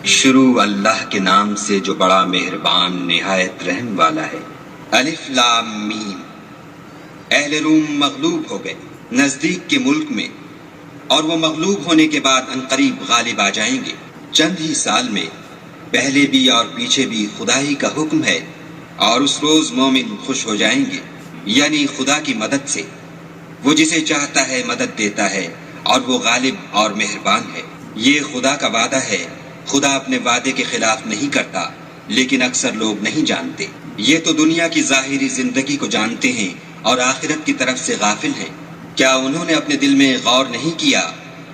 شروع اللہ کے نام سے جو بڑا مہربان نہایت رحم والا ہے۔ الف لام میم۔ اہل روم مغلوب ہو گئے نزدیک کے ملک میں، اور وہ مغلوب ہونے کے بعد عنقریب غالب آ جائیں گے۔ چند ہی سال میں پہلے بھی اور پیچھے بھی خدا ہی کا حکم ہے، اور اس روز مومن خوش ہو جائیں گے، یعنی خدا کی مدد سے۔ وہ جسے چاہتا ہے مدد دیتا ہے، اور وہ غالب اور مہربان ہے۔ یہ خدا کا وعدہ ہے، خدا اپنے وعدے کے خلاف نہیں کرتا، لیکن اکثر لوگ نہیں جانتے۔ یہ تو دنیا کی ظاہری زندگی کو جانتے ہیں اور آخرت کی طرف سے غافل ہیں۔ کیا انہوں نے اپنے دل میں غور نہیں کیا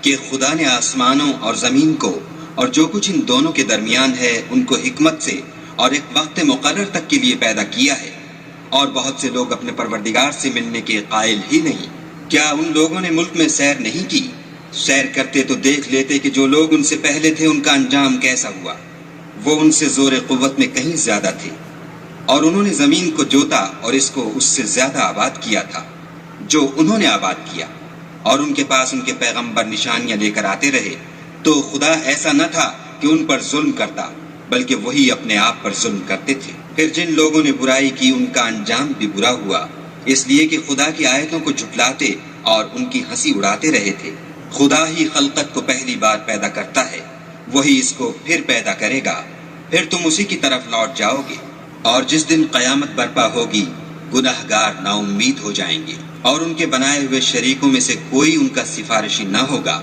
کہ خدا نے آسمانوں اور زمین کو اور جو کچھ ان دونوں کے درمیان ہے ان کو حکمت سے اور ایک وقت مقرر تک کے لیے پیدا کیا ہے، اور بہت سے لوگ اپنے پروردگار سے ملنے کے قائل ہی نہیں۔ کیا ان لوگوں نے ملک میں سیر نہیں کی؟ سیر کرتے تو دیکھ لیتے کہ جو لوگ ان سے پہلے تھے ان کا انجام کیسا ہوا۔ وہ ان سے زور قوت میں کہیں زیادہ تھے، اور انہوں نے زمین کو جوتا اور اس کو اس سے زیادہ آباد کیا تھا جو انہوں نے آباد کیا، اور ان کے پاس ان کے پیغمبر نشانیاں لے کر آتے رہے، تو خدا ایسا نہ تھا کہ ان پر ظلم کرتا، بلکہ وہی اپنے آپ پر ظلم کرتے تھے۔ پھر جن لوگوں نے برائی کی ان کا انجام بھی برا ہوا، اس لیے کہ خدا کی آیتوں کو جھٹلاتے اور ان کی ہنسی اڑاتے رہے تھے۔ خدا ہی خلقت کو پہلی بار پیدا کرتا ہے، وہی اس کو پھر پیدا کرے گا، پھر تم اسی کی طرف لوٹ جاؤ گے۔ اور جس دن قیامت برپا ہوگی، گناہگار نا امید ہو جائیں گے، اور ان کے بنائے ہوئے شریکوں میں سے کوئی ان کا سفارشی نہ ہوگا،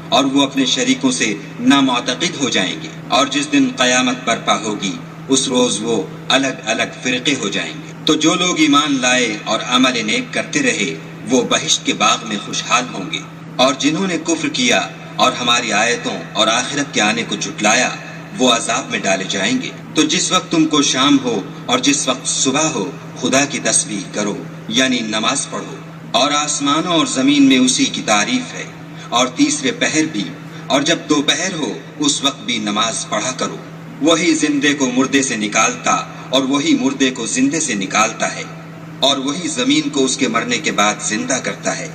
اور وہ اپنے شریکوں سے نامعتقد ہو جائیں گے۔ اور جس دن قیامت برپا ہوگی، اس روز وہ الگ الگ فرقے ہو جائیں گے۔ تو جو لوگ ایمان لائے اور عمل نیک کرتے رہے، وہ بہشت کے باغ میں خوشحال ہوں گے، اور جنہوں نے کفر کیا اور ہماری آیتوں اور آخرت کے آنے کو جھٹلایا، وہ عذاب میں ڈالے جائیں گے۔ تو جس وقت تم کو شام ہو اور جس وقت صبح ہو، خدا کی تسبیح کرو، یعنی نماز پڑھو۔ اور آسمانوں اور زمین میں اسی کی تعریف ہے، اور تیسرے پہر بھی، اور جب دوپہر ہو اس وقت بھی نماز پڑھا کرو۔ وہی زندے کو مردے سے نکالتا اور وہی مردے کو زندے سے نکالتا ہے، اور وہی زمین کو اس کے مرنے کے بعد زندہ کرتا ہے،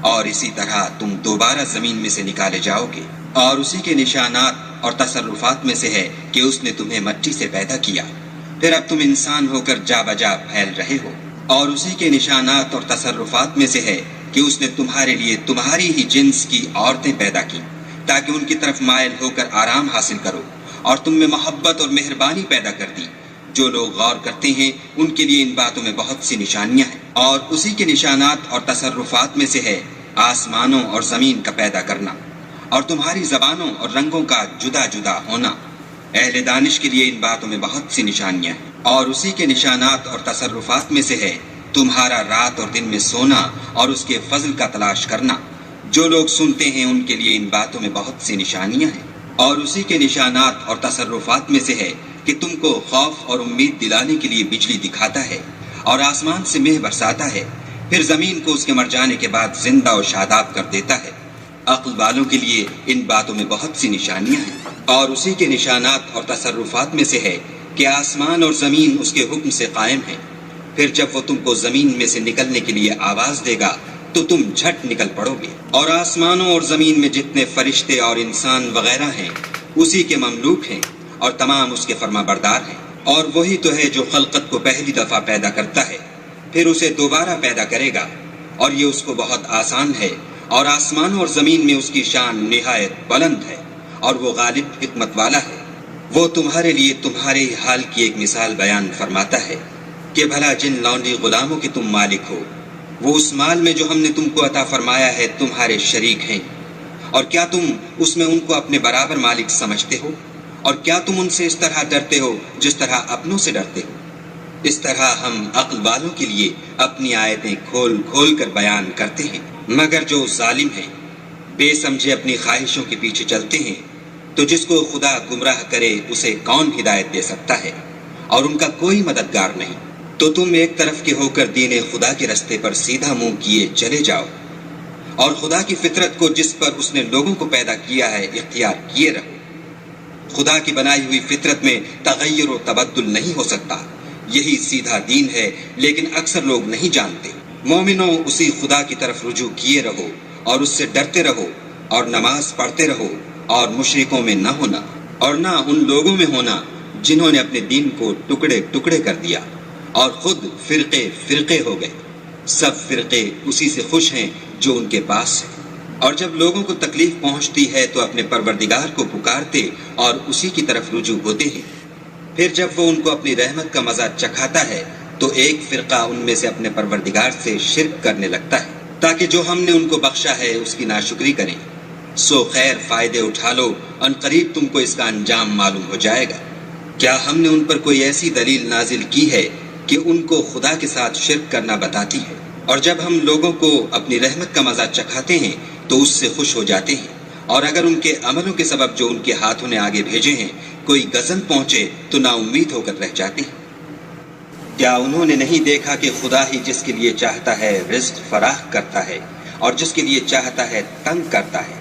اور اسی طرح تم دوبارہ زمین میں سے نکالے جاؤ گے۔ اور اسی کے نشانات اور تصرفات میں سے ہے کہ اس نے تمہیں مٹی سے پیدا کیا، پھر اب تم انسان ہو کر جا بجا پھیل رہے ہو۔ اور اسی کے نشانات اور تصرفات میں سے ہے کہ اس نے تمہارے لیے تمہاری ہی جنس کی عورتیں پیدا کی، تاکہ ان کی طرف مائل ہو کر آرام حاصل کرو، اور تم میں محبت اور مہربانی پیدا کر دی۔ جو لوگ غور کرتے ہیں ان کے لیے ان باتوں میں بہت سی نشانیاں ہیں۔ اور اسی کے نشانات اور تصرفات میں سے ہے آسمانوں اور زمین کا پیدا کرنا، اور تمہاری زبانوں اور رنگوں کا جدا جدا ہونا۔ اہل دانش کے لیے ان باتوں میں بہت سی نشانیاں ہیں۔ اور اسی کے نشانات اور تصرفات میں سے ہے تمہارا رات اور دن میں سونا اور اس کے فضل کا تلاش کرنا۔ جو لوگ سنتے ہیں ان کے لیے ان باتوں میں بہت سی نشانیاں ہیں۔ اور اسی کے نشانات اور تصرفات میں سے ہے کہ تم کو خوف اور امید دلانے کے لیے بجلی دکھاتا ہے، اور آسمان سے مہ برساتا ہے، پھر زمین کو اس کے مر جانے کے بعد زندہ و شاداب کر دیتا ہے۔ عقل والوں کے لیے ان باتوں میں بہت سی نشانیاں ہیں۔ اور اسی کے نشانات اور تصرفات میں سے ہے کہ آسمان اور زمین اس کے حکم سے قائم ہیں، پھر جب وہ تم کو زمین میں سے نکلنے کے لیے آواز دے گا تو تم جھٹ نکل پڑو گے۔ اور آسمانوں اور زمین میں جتنے فرشتے اور انسان وغیرہ ہیں اسی کے مملوک ہیں، اور تمام اس کے فرما بردار ہیں۔ اور وہی تو ہے جو خلقت کو پہلی دفعہ پیدا کرتا ہے، پھر اسے دوبارہ پیدا کرے گا، اور یہ اس کو بہت آسان ہے۔ اور آسمانوں اور زمین میں اس کی شان نہایت بلند ہے، اور وہ غالب حکمت والا ہے۔ وہ تمہارے لیے تمہارے حال کی ایک مثال بیان فرماتا ہے کہ بھلا جن لونڈی غلاموں کے تم مالک ہو، وہ اس مال میں جو ہم نے تم کو عطا فرمایا ہے تمہارے شریک ہیں، اور کیا تم اس میں ان کو اپنے برابر مالک سمجھتے ہو؟ اور کیا تم ان سے اس طرح ڈرتے ہو جس طرح اپنوں سے ڈرتے ہو؟ اس طرح ہم عقل والوں کے لیے اپنی آیتیں کھول کھول کر بیان کرتے ہیں، مگر جو ظالم ہیں، بے سمجھے اپنی خواہشوں کے پیچھے چلتے ہیں، تو جس کو خدا گمراہ کرے اسے کون ہدایت دے سکتا ہے، اور ان کا کوئی مددگار نہیں۔ تو تم ایک طرف کے ہو کر دین خدا کے رستے پر سیدھا منہ کیے چلے جاؤ، اور خدا کی فطرت کو جس پر اس نے لوگوں کو پیدا کیا ہے اختیار کیے رہو۔ خدا کی بنائی ہوئی فطرت میں تغیر و تبدل نہیں ہو سکتا، یہی سیدھا دین ہے، لیکن اکثر لوگ نہیں جانتے۔ مومنوں، اسی خدا کی طرف رجوع کیے رہو اور اس سے ڈرتے رہو، اور نماز پڑھتے رہو اور مشرکوں میں نہ ہونا۔ اور نہ ان لوگوں میں ہونا جنہوں نے اپنے دین کو ٹکڑے ٹکڑے کر دیا اور خود فرقے فرقے ہو گئے۔ سب فرقے اسی سے خوش ہیں جو ان کے پاس ہے، اور جب لوگوں کو تکلیف پہنچتی ہے تو اپنے پروردگار کو پکارتے اور اسی کی طرف رجوع ہوتے ہیں۔ پھر جب وہ ان کو اپنی رحمت کا مزہ چکھاتا ہے تو ایک فرقہ ان میں سے اپنے پروردگار سے شرک کرنے لگتا ہے تاکہ جو ہم نے ان کو بخشا ہے اس کی ناشکری کریں۔ سو خیر فائدے اٹھا لو، ان قریب تم کو اس کا انجام معلوم ہو جائے گا۔ کیا ہم نے ان پر کوئی ایسی دلیل نازل کی ہے کہ ان کو خدا کے ساتھ شرک کرنا بتاتی ہے؟ اور جب ہم لوگوں کو اپنی رحمت کا مزہ چکھاتے ہیں تو اس سے خوش ہو جاتے ہیں، اور اگر ان کے عملوں کے سبب جو ان کے ہاتھوں نے آگے بھیجے ہیں کوئی غضب پہنچے تو نا امید ہو کر رہ جاتے ہیں۔ کیا انہوں نے نہیں دیکھا کہ خدا ہی جس کے لیے چاہتا ہے رزق فراخ کرتا ہے اور جس کے لیے چاہتا ہے تنگ کرتا ہے؟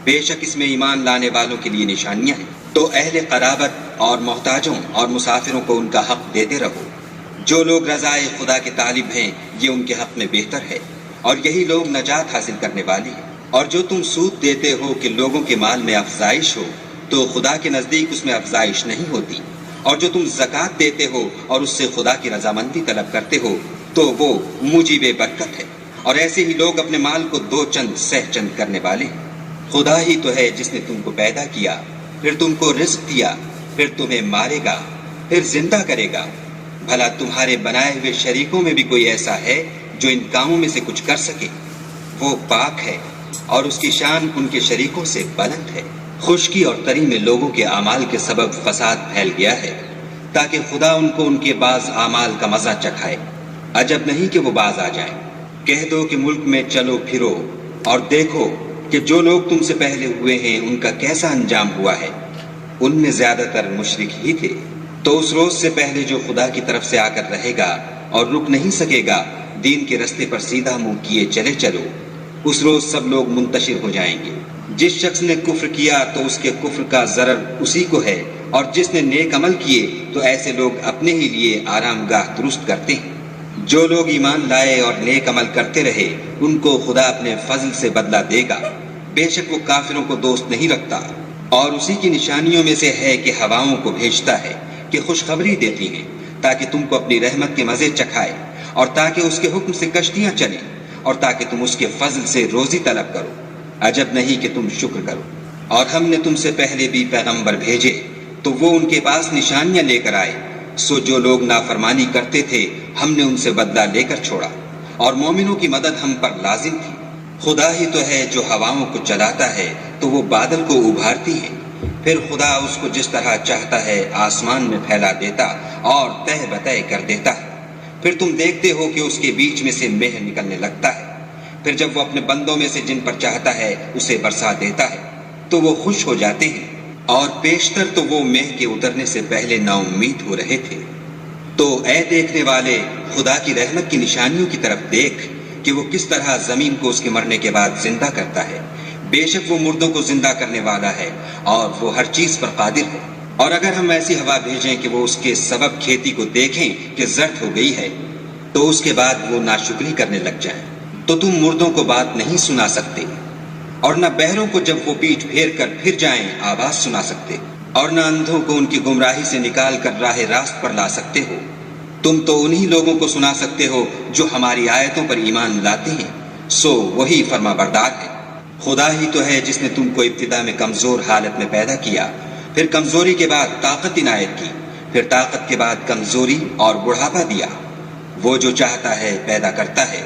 بے شک اس میں ایمان لانے والوں کے لیے نشانیاں ہیں۔ تو اہل قرابت اور محتاجوں اور مسافروں کو ان کا حق دیتے رہو۔ جو لوگ رضائے خدا کے طالب ہیں یہ ان کے حق میں بہتر ہے، اور یہی لوگ نجات حاصل کرنے والے ہیں۔ اور جو تم سود دیتے ہو کہ لوگوں کے مال میں افزائش ہو تو خدا کے نزدیک اس میں افزائش نہیں ہوتی، اور جو تم زکوٰۃ دیتے ہو اور اس سے خدا کی رضامندی طلب کرتے ہو تو وہ موجب برکت ہے، اور ایسے ہی لوگ اپنے مال کو دو چند سہ چند کرنے والے ہیں۔ خدا ہی تو ہے جس نے تم کو پیدا کیا، پھر تم کو رزق دیا، پھر تمہیں مارے گا، پھر زندہ کرے گا۔ بھلا تمہارے بنائے ہوئے شریکوں میں بھی کوئی ایسا ہے جو ان کاموں میں سے کچھ کر سکے؟ وہ پاک ہے اور اس کی شان ان کے شریکوں سے بلند ہے۔ خشکی اور تری میں لوگوں کے اعمال کے سبب فساد پھیل گیا ہے تاکہ خدا ان کو ان کے بعض اعمال کا مزہ چکھائے۔ عجب نہیں کہ وہ باز آ جائیں۔ کہہ دو کہ ملک میں چلو پھرو اور دیکھو کہ جو لوگ تم سے پہلے ہوئے ہیں ان کا کیسا انجام ہوا ہے۔ ان میں زیادہ تر مشرک ہی تھے۔ تو اس روز سے پہلے جو خدا کی طرف سے آ کر رہے گا اور رک نہیں سکے گا، دین کے رستے پر سیدھا منہ کیے چلے چلو۔ اس روز سب لوگ منتشر ہو جائیں گے۔ جس شخص نے کفر کیا تو اس کے کفر کا ضرر اسی کو ہے، اور جس نے نیک عمل کیے تو ایسے لوگ اپنے ہی لیے آرام گاہ درست کرتے ہیں۔ جو لوگ ایمان لائے اور نیک عمل کرتے رہے ان کو خدا اپنے فضل سے بدلہ دے گا۔ بے شک وہ کافروں کو دوست نہیں رکھتا۔ اور اسی کی نشانیوں میں سے ہے کہ ہواؤں کو بھیجتا ہے کہ خوشخبری دیتی ہیں تاکہ تم کو اپنی رحمت کے مزے چکھائے، اور تاکہ اس کے حکم سے کشتیاں چلیں، اور تاکہ تم اس کے فضل سے روزی طلب کرو۔ عجب نہیں کہ تم شکر کرو۔ اور ہم نے تم سے پہلے بھی پیغمبر بھیجے تو وہ ان کے پاس نشانیاں لے کر آئے، سو جو لوگ نافرمانی کرتے تھے ہم نے ان سے بدلہ لے کر چھوڑا، اور مومنوں کی مدد ہم پر لازم تھی۔ خدا ہی تو ہے جو ہواؤں کو چلاتا ہے تو وہ بادل کو ابھارتی ہے، پھر خدا اس کو جس طرح چاہتا ہے آسمان میں پھیلا دیتا اور تہ بتہ کر دیتا ہے۔ پھر تم دیکھتے ہو کہ اس کے بیچ میں سے مہ نکلنے لگتا ہے، پھر جب وہ اپنے بندوں میں سے جن پر چاہتا ہے اسے برسا دیتا ہے تو وہ خوش ہو جاتے ہیں، اور بیشتر تو وہ مہ کے اترنے سے پہلے نا امید ہو رہے تھے۔ تو اے دیکھنے والے، خدا کی رحمت کی نشانیوں کی طرف دیکھ کہ وہ کس طرح زمین کو اس کے مرنے کے بعد زندہ کرتا ہے۔ بے شک وہ مردوں کو زندہ کرنے والا ہے اور وہ ہر چیز پر قادر ہے۔ اور اگر ہم ایسی ہوا بھیجیں کہ وہ اس کے سبب کھیتی کو دیکھیں کہ زرد ہو گئی ہے تو اس کے بعد وہ ناشکری کرنے لگ جائیں، تو تم مردوں کو بات نہیں سنا سکتے، اور نہ بہروں کو جب وہ پیٹھ پھیر کر پھر جائیں آواز سنا سکتے، اور نہ اندھوں کو ان کی گمراہی سے نکال کر راہ راست پر لا سکتے ہو۔ تم تو انہی لوگوں کو سنا سکتے ہو جو ہماری آیتوں پر ایمان لاتے ہیں، سو وہی فرما بردار ہے۔ خدا ہی تو ہے جس نے تم کو ابتدا میں کمزور حالت میں پیدا کیا، پھر کمزوری کے بعد طاقت عنایت کی، پھر طاقت کے بعد کمزوری اور بڑھاپا دیا۔ وہ جو چاہتا ہے پیدا کرتا ہے،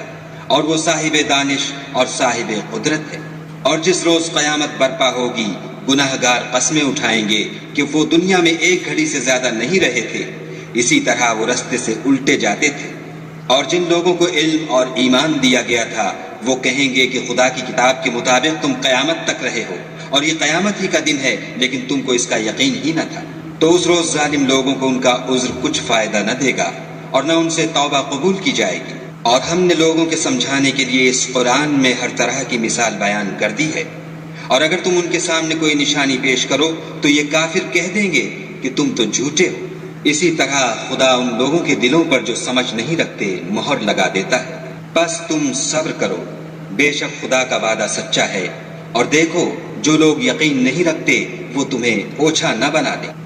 اور وہ صاحب دانش اور صاحب قدرت ہے۔ اور جس روز قیامت برپا ہوگی گناہگار قسمیں اٹھائیں گے کہ وہ دنیا میں ایک گھڑی سے زیادہ نہیں رہے تھے، اسی طرح وہ رستے سے الٹے جاتے تھے۔ اور جن لوگوں کو علم اور ایمان دیا گیا تھا وہ کہیں گے کہ خدا کی کتاب کے مطابق تم قیامت تک رہے ہو، اور یہ قیامت ہی کا دن ہے لیکن تم کو اس کا یقین ہی نہ تھا۔ تو اس روز ظالم لوگوں کو ان کا عذر کچھ فائدہ نہ دے گا اور نہ ان سے توبہ قبول کی جائے گی۔ اور ہم نے لوگوں کے سمجھانے کے لیے اس قرآن میں ہر طرح کی مثال بیان کر دی ہے، اور اگر تم ان کے سامنے کوئی نشانی پیش کرو تو یہ کافر کہہ دیں گے کہ تم تو جھوٹے ہو۔ اسی طرح خدا ان لوگوں کے دلوں پر جو سمجھ نہیں رکھتے مہر لگا دیتا ہے۔ بس تم صبر کرو، بے شک خدا کا وعدہ سچا ہے۔ اور دیکھو جو لوگ یقین نہیں رکھتے وہ تمہیں اوچھا نہ بنا دیں۔